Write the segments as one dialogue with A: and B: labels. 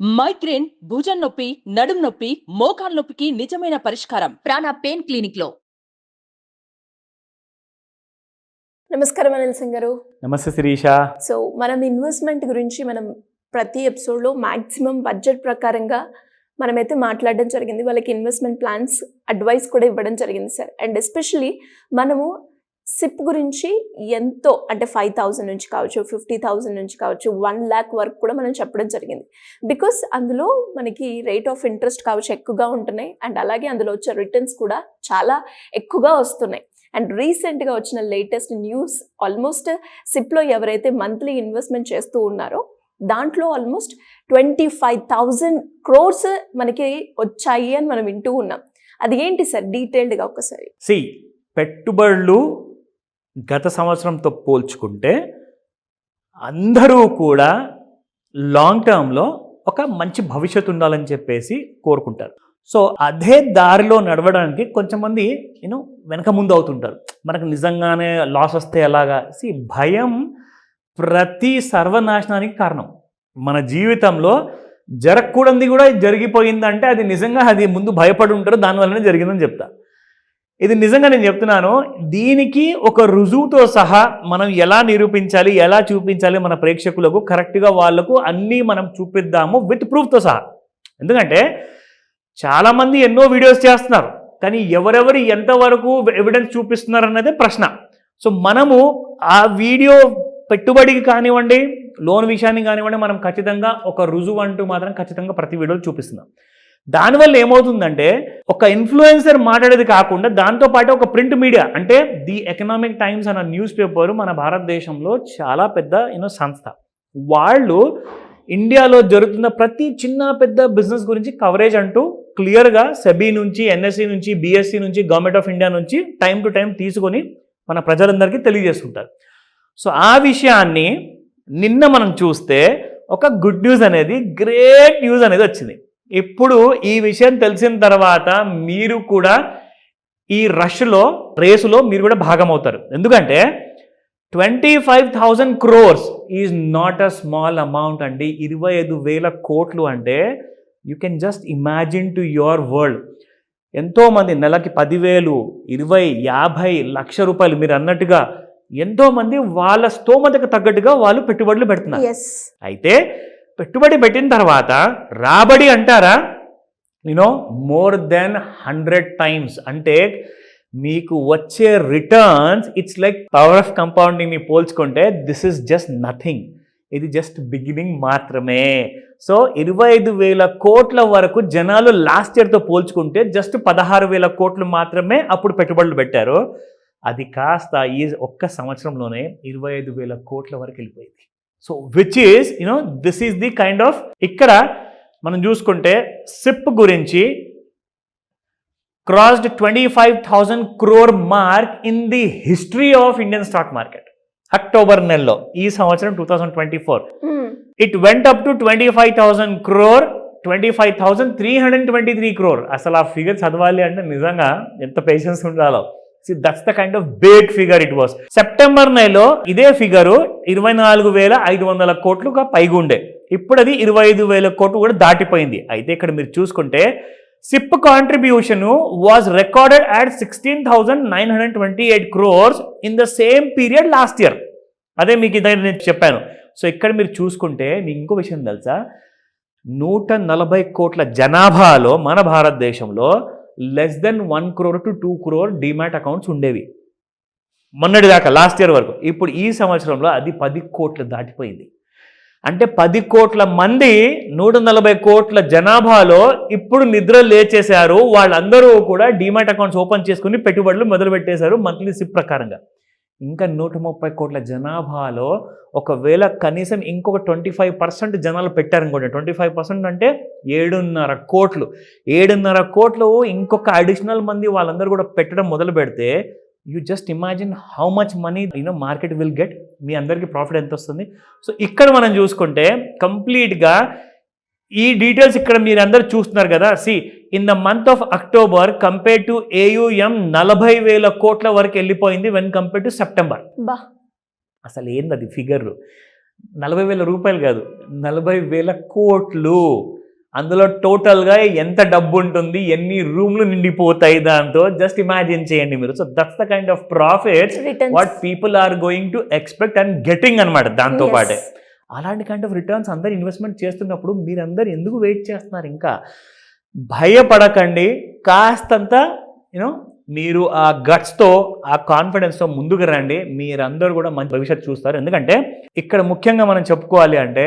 A: Migraine, భుజం నొప్పి, నడుం నొప్పి, మోకాలు నొప్పికి నిజమైన పరిష్కారం ప్రాణ పెయిన్ క్లినిక్ లో.
B: నమస్కారం అనిల్ సింగ్ గారు.
C: నమస్తే శిరీష.
B: సో మనం ఇన్వెస్ట్మెంట్ గురించి ప్రతి ఎపిసోడ్లో మ్యాక్సిమం బడ్జెట్ ప్రకారంగా మనమైతే మాట్లాడడం జరిగింది. వాళ్ళకి ఇన్వెస్ట్మెంట్ ప్లాన్స్ అడ్వైస్ కూడా ఇవ్వడం జరిగింది సార్. అండ్ ఎస్పెషలీ మనము సిప్ గురించి ఎంతో అంటే 5,000 నుంచి కావచ్చు, 50,000 నుంచి కావచ్చు, 1 lakh వరకు కూడా మనం చెప్పడం జరిగింది. బికాస్ అందులో మనకి రేట్ ఆఫ్ ఇంట్రెస్ట్ కావచ్చు ఎక్కువగా ఉంటున్నాయి. అండ్ అలాగే అందులో వచ్చే రిటర్న్స్ కూడా చాలా ఎక్కువగా వస్తున్నాయి. అండ్ రీసెంట్గా వచ్చిన లేటెస్ట్ న్యూస్, ఆల్మోస్ట్ సిప్లో ఎవరైతే మంత్లీ ఇన్వెస్ట్మెంట్ చేస్తూ ఉన్నారో దాంట్లో ఆల్మోస్ట్ 25,000 crores మనకి వచ్చాయి అని మనం వింటూ ఉన్నాం. అది ఏంటి సార్ డీటెయిల్డ్గా ఒకసారి?
C: పెట్టుబడులు గత సంవత్సరంతో పోల్చుకుంటే అందరూ కూడా లాంగ్ టర్మ్లో ఒక మంచి భవిష్యత్తు ఉండాలని చెప్పేసి కోరుకుంటారు. సో అదే దారిలో నడవడానికి కొంచెం మంది వెనక ముందు అవుతుంటారు. మనకు నిజంగానే లాస్ వస్తే ఎలాగా? భయం ప్రతి సర్వనాశనానికి కారణం. మన జీవితంలో జరగకూడదు కూడా జరిగిపోయిందంటే అది నిజంగా అది ముందు భయపడి ఉంటారు, దానివల్లనే జరిగిందని చెప్తా. ఇది నిజంగా నేను చెప్తున్నాను. దీనికి ఒక రుజువుతో సహా మనం ఎలా నిరూపించాలి, ఎలా చూపించాలి మన ప్రేక్షకులకు, కరెక్ట్గా వాళ్లకు అన్నీ మనం చూపిద్దాము విత్ ప్రూఫ్తో సహా. ఎందుకంటే చాలామంది ఎన్నో వీడియోస్ చేస్తున్నారు, కానీ ఎవరెవరు ఎంతవరకు ఎవిడెన్స్ చూపిస్తున్నారు అన్నదే ప్రశ్న. సో మనము ఆ వీడియో పెట్టుబడికి కానివ్వండి, లోన్ విషయాన్ని కానివ్వండి, మనం ఖచ్చితంగా ఒక రుజువు అంటూ మాత్రం ఖచ్చితంగా ప్రతి వీడియోలో చూపిస్తున్నాం. దానివల్ల ఏమవుతుందంటే ఒక ఇన్ఫ్లుయెన్సర్ మాట్లాడేది కాకుండా దాంతోపాటు ఒక ప్రింట్ మీడియా అంటే ది ఎకనామిక్ టైమ్స్ అన్న న్యూస్ పేపర్ మన భారతదేశంలో చాలా పెద్ద సంస్థ. వాళ్ళు ఇండియాలో జరుగుతున్న ప్రతి చిన్న పెద్ద బిజినెస్ గురించి కవరేజ్ అంటూ క్లియర్గా సెబీ నుంచి, ఎన్ఎస్సి నుంచి, బిఎస్సి నుంచి, గవర్నమెంట్ ఆఫ్ ఇండియా నుంచి టైం టు టైం తీసుకొని మన ప్రజలందరికీ తెలియజేస్తుంటారు. సో ఆ విషయాన్ని నిన్న మనం చూస్తే ఒక గుడ్ న్యూస్ అనేది, గ్రేట్ న్యూస్ అనేది వచ్చింది. ఇప్పుడు ఈ విషయం తెలిసిన తర్వాత మీరు కూడా ఈ రేసులో మీరు కూడా భాగమవుతారు. ఎందుకంటే 25,000 crores is not a small amount అండి. 25,000 కోట్లు అంటే you can just imagine to your world. ఎంతోమంది నెలకి 10,000, 20, 50 లక్ష రూపాయలు మీరు అన్నట్టుగా ఎంతోమంది వాళ్ళ స్తోమతకు తగ్గట్టుగా వాళ్ళు పెట్టుబడులు పెడుతున్నారు. అయితే పెట్టుబడి పెట్టిన తర్వాత రాబడి అంటారా, మోర్ దెన్ 100 times. అంటే మీకు వచ్చే returns it's like power of కంపౌండింగ్ని పోల్చుకుంటే దిస్ ఇస్ జస్ట్ నథింగ్. ఇది జస్ట్ బిగినింగ్ మాత్రమే. సో 25,000 కోట్ల వరకు జనాలు లాస్ట్ ఇయర్తో పోల్చుకుంటే జస్ట్ 16,000 కోట్లు మాత్రమే అప్పుడు పెట్టుబడులు పెట్టారు. అది కాస్త ఈ ఒక్క సంవత్సరంలోనే 25,000 కోట్ల వరకు వెళ్ళిపోయింది. So which is this is the kind of, ఇక్కడ మనం చూసుకుంటే సిప్ గురించి crossed 25,000 crore mark in the history of Indian stock market. October నెలలో ఈ సంవత్సరం 2024 it went up to 25,000 crore, 25,323 crore. అసలు ఆ ఫిగర్ చదవాలి అంటే నిజంగా ఎంత పేషెన్స్ ఉండాలో. That's the kind of big figure it was. September నెలలో ఇదే ఫిగరు 24,500 కోట్లుగా పైగా ఉండే. ఇప్పుడు అది 25,000 కోట్లు కూడా దాటిపోయింది. అయితే ఇక్కడ మీరు చూసుకుంటే SIP contribution was recorded at 16,928 crores in the same period last year. అదే మీకు ఇదే నేను చెప్పాను. సో ఇక్కడ మీరు చూసుకుంటే మీకు ఇంకో విషయం తెలుసా, 140 కోట్ల జనాభాలో మన భారతదేశంలో less than 1 crore to 2 crore demat accounts ఉండేవి మొన్నటి దాకా, లాస్ట్ ఇయర్ వరకు. ఇప్పుడు ఈ సంవత్సరంలో అది 10 కోట్లు దాటిపోయింది. అంటే 10 కోట్ల మంది 140 కోట్ల జనాభాలో ఇప్పుడు నిద్ర లేచేశారు. వాళ్ళందరూ కూడా డిమాట్ అకౌంట్స్ ఓపెన్ చేసుకుని పెట్టుబడులు మొదలు పెట్టేశారు మంత్లీ సిప్ ప్రకారంగా. ఇంకా 130 కోట్ల జనాభాలో ఒకవేళ కనీసం ఇంకొక 25% జనాలు పెట్టారనుకోండి, 25% అంటే 7.5 కోట్లు. 7.5 కోట్లు ఇంకొక అడిషనల్ మంది వాళ్ళందరూ కూడా పెట్టడం మొదలు పెడితే you just imagine how much money market will get. మీ అందరికీ ప్రాఫిట్ ఎంత వస్తుంది. సో ఇక్కడ మనం చూసుకుంటే కంప్లీట్గా ఈ డీటెయిల్స్ ఇక్కడ మీరు అందరు చూస్తున్నారు కదా. In the month of October compare to AUM 40,000 కోట్ల వరకు వెళ్ళిపోయింది వెన్ కంపేర్ టు సెప్టెంబర్. అసలు ఏంది అది ఫిగర్? 40,000 రూపాయలు కాదు, 40,000 కోట్లు. అందులో టోటల్గా ఎంత డబ్బు ఉంటుంది, ఎన్ని రూమ్లు నిండిపోతాయి దాంతో, జస్ట్ ఇమాజిన్ చేయండి మీరు. So that's the kind of profits what people are going to expect and getting అనమాట. దాంతో పాటే అలాంటి కైండ్ ఆఫ్ రిటర్న్స్ అందరు ఇన్వెస్ట్మెంట్ చేస్తున్నప్పుడు మీరందరూ ఎందుకు వెయిట్ చేస్తున్నారు? ఇంకా భయపడకండి, కాస్తంత యూనో మీరు ఆ గట్స్తో, ఆ కాన్ఫిడెన్స్తో ముందుకు రండి. మీరందరూ కూడా మంచి భవిష్యత్తు చూస్తారు. ఎందుకంటే ఇక్కడ ముఖ్యంగా మనం చెప్పుకోవాలి అంటే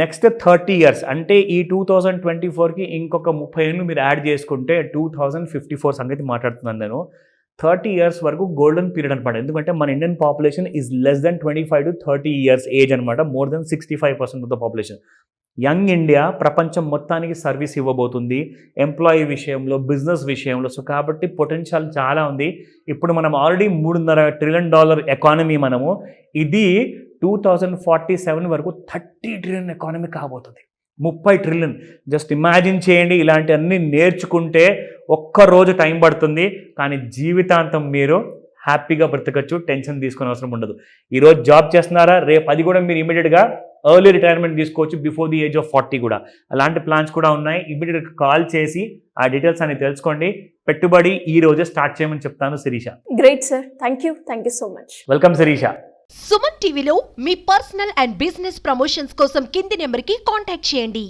C: నెక్స్ట్ 30 years అంటే ఈ 2024కి ఇంకొక 30 ఏళ్ళు మీరు యాడ్ చేసుకుంటే 2054 సంగతి మాట్లాడుతున్నాను నేను. 30 years వరకు గోల్డెన్ పీరియడ్ అనమాట. ఎందుకంటే మన Indian population is less than 25 to 30 years age అనమాట. More than 65% of the population. Young India ప్రపంచం మొత్తానికి సర్వీస్ ఇవ్వబోతుంది, ఎంప్లాయీ విషయంలో, బిజినెస్ విషయంలో. సో కాబట్టి పొటెన్షియల్ చాలా ఉంది. ఇప్పుడు మనం ఆల్రెడీ $3.5 trillion ఎకానమీ మనము. ఇది 2047 వరకు 30 trillion ఎకానమీ కాబోతుంది. 30 trillion. జస్ట్ ఇమాజిన్ చేయండి. ఇలాంటి అన్నీ నేర్చుకుంటే ఒక్కరోజు టైం పడుతుంది, కానీ జీవితాంతం మీరు హ్యాపీగా బ్రతకచ్చు, టెన్షన్ తీసుకునే అవసరం ఉండదు. ఈరోజు జాబ్ చేస్తున్నారా, రేపు అది కూడా మీరు ఇమీడియట్గా ఎర్లీ రిటైర్మెంట్ తీసుకోవచ్చు, బిఫోర్ ది ఏజ్ ఆఫ్ 40 కూడా. అలాంటి ప్లాన్స్ కూడా ఉన్నాయి. ఇమీడియట్గా కాల్ చేసి ఆ డీటెయిల్స్ అని తెలుసుకోండి. పెట్టుబడి ఈ రోజే స్టార్ట్ చేయమని చెప్తాను Shirisha.
B: Great sir, thank you so much.
C: Welcome Shirisha.
D: Suman టీవీలో మీ పర్సనల్ అండ్ బిజినెస్ ప్రమోషన్స్ కోసం కింది నెంబర్కి కాంటాక్ట్ చేయండి.